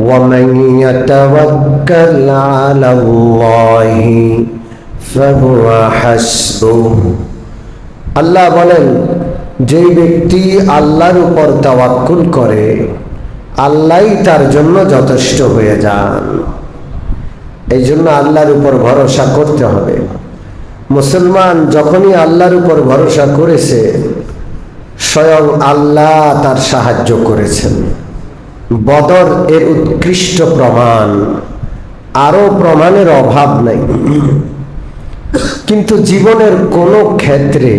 ومن يتوكل على الله فهو حسبه। আল্লাহ বলেন, যে ব্যক্তি আল্লাহর উপর তাওয়াক্কুল করে আল্লাহই তার জন্য যথেষ্ট হয়ে যান। এই জন্য আল্লাহর উপর ভরসা করতে হবে। মুসলমান যখনই আল্লাহর উপর ভরসা করেছে, স্বয়ং আল্লাহ তার সাহায্য করেছেন। বদর এর উৎকৃষ্ট প্রমাণ, আরো প্রমাণের অভাব নেই। কিন্তু জীবনের কোনো ক্ষেত্রে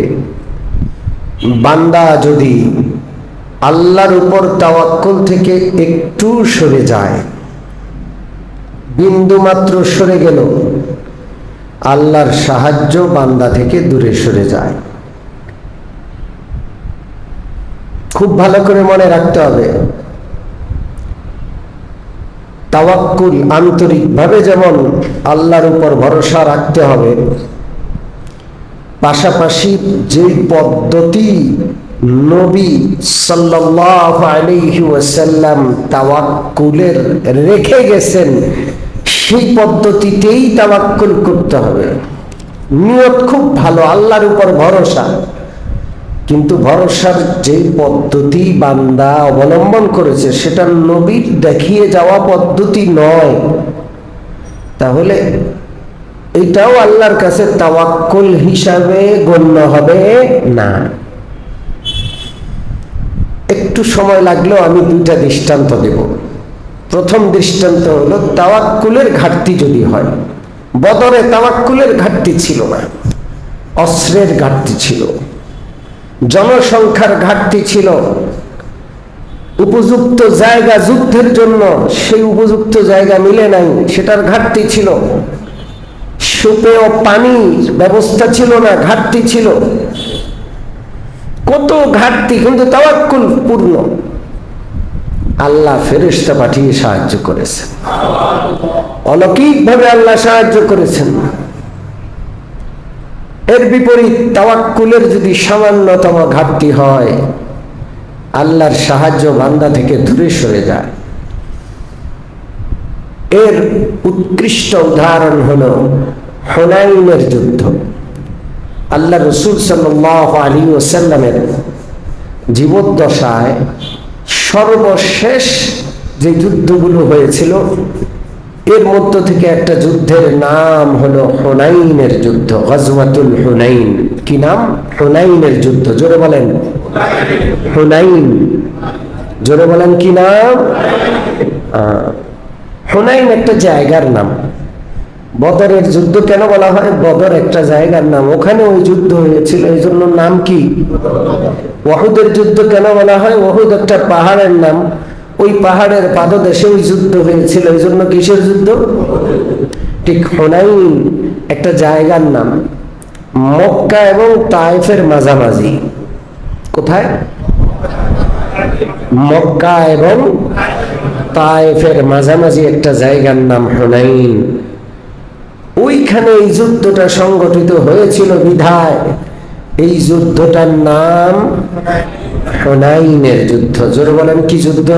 বান্দা যদি আল্লাহর উপর তাওয়াক্কুল থেকে একটু সরে যায়, বিন্দু মাত্র সরে গেল, আল্লাহর সাহায্য বান্দা থেকে দূরে সরে যায়। খুব ভালো করে মনে রাখতে হবে, তাওয়াক্কুল আন্তরিকভাবে যেমন আল্লাহর উপর ভরসা রাখতে হবে, পাশাপাশি যে পদ্ধতি নবী সাল্লাল্লাহু আলাইহি ওয়াসাল্লাম তাওয়াক্কুলের রেখে গেছেন, সেই পদ্ধতিতেই তাওয়াক্কুল করতে হবে। নিয়ত খুব ভালো, আল্লাহর উপর ভরসা, কিন্তু ভরসার যে পদ্ধতি বান্দা অবলম্বন করেছে সেটা নবীর দেখিয়ে যাওয়া পদ্ধতি নয়, তাহলে এটাও আল্লাহর কাছে তাওয়াক্কুল হিসাবে গণ্য হবে না। একটু সময় লাগলেও আমি দুইটা দৃষ্টান্ত দেব। প্রথম দৃষ্টান্ত হলো, তাওয়াক্কুলের ঘাটতি যদি হয়, বদরে তাওয়াক্কুলের ঘাটতি ছিল না, অস্ত্রের ঘাটতি ছিল, জনসংখ্যার ঘাটতি ছিল, উপযুক্ত জায়গা যুদ্ধের জন্য সেই উপযুক্ত জায়গা মিলে নাই, সেটার ঘাটতি ছিল, সুপেয় পানির ব্যবস্থা ছিল না, ঘাটতি ছিল, কত ঘাটতি, কিন্তু তাওয়াক্কুল পূর্ণ। আল্লাহ ফেরেশতা পাঠিয়ে সাহায্য করেছেন, অলৌকিকভাবে আল্লাহ সাহায্য করেছেন। এর বিপরীত তাওয়াক্কুলের যদি সামান্যতম ঘাটতি হয়, আল্লাহর সাহায্য বান্দা থেকে দূরে সরে যায়। এর উৎকৃষ্ট উদাহরণ হলো হুনাইনের যুদ্ধ। আল্লাহ রাসূল সাল্লাল্লাহু আলাইহি ওয়াসাল্লামের জীবদ্দশায় সর্বশেষ যে যুদ্ধগুলো হয়েছিল, এর মধ্য থেকে একটা যুদ্ধের নাম হলো হুনাইনের যুদ্ধ, গজওয়াতুল হুনাইন। কি নাম? হুনাইনের যুদ্ধ। জোরে বলেন হুনাইন। জোরে বলেন কি নাম? হুনাইন একটা জায়গার নাম। বদরের যুদ্ধ কেন বলা হয়? বদর একটা জায়গার নাম, ওখানে ওই যুদ্ধ হয়েছিল, এই জন্য নাম কি? ওহুদের যুদ্ধ কেন বলা হয়? ওহুদ একটা পাহাড়ের নাম, ওই পাহাড়ের পাদদেশে ওই যুদ্ধ হয়েছিল, এই জন্য কিসের যুদ্ধ? ঠিক হুনাইন একটা জায়গার নাম, মক্কা এবং তায়েফের মাঝামাঝি। কোথায়? মক্কা এবং তায়েফের মাঝামাঝি একটা জায়গার নাম হুনাইন। ওইখানে এই যুদ্ধটা সংগঠিত হয়েছিল বিধায় এই যুদ্ধটার নাম হুনাইনের যুদ্ধ। জোরে বলেন কি যুদ্ধ?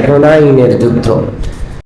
হুনাইনের যুদ্ধ।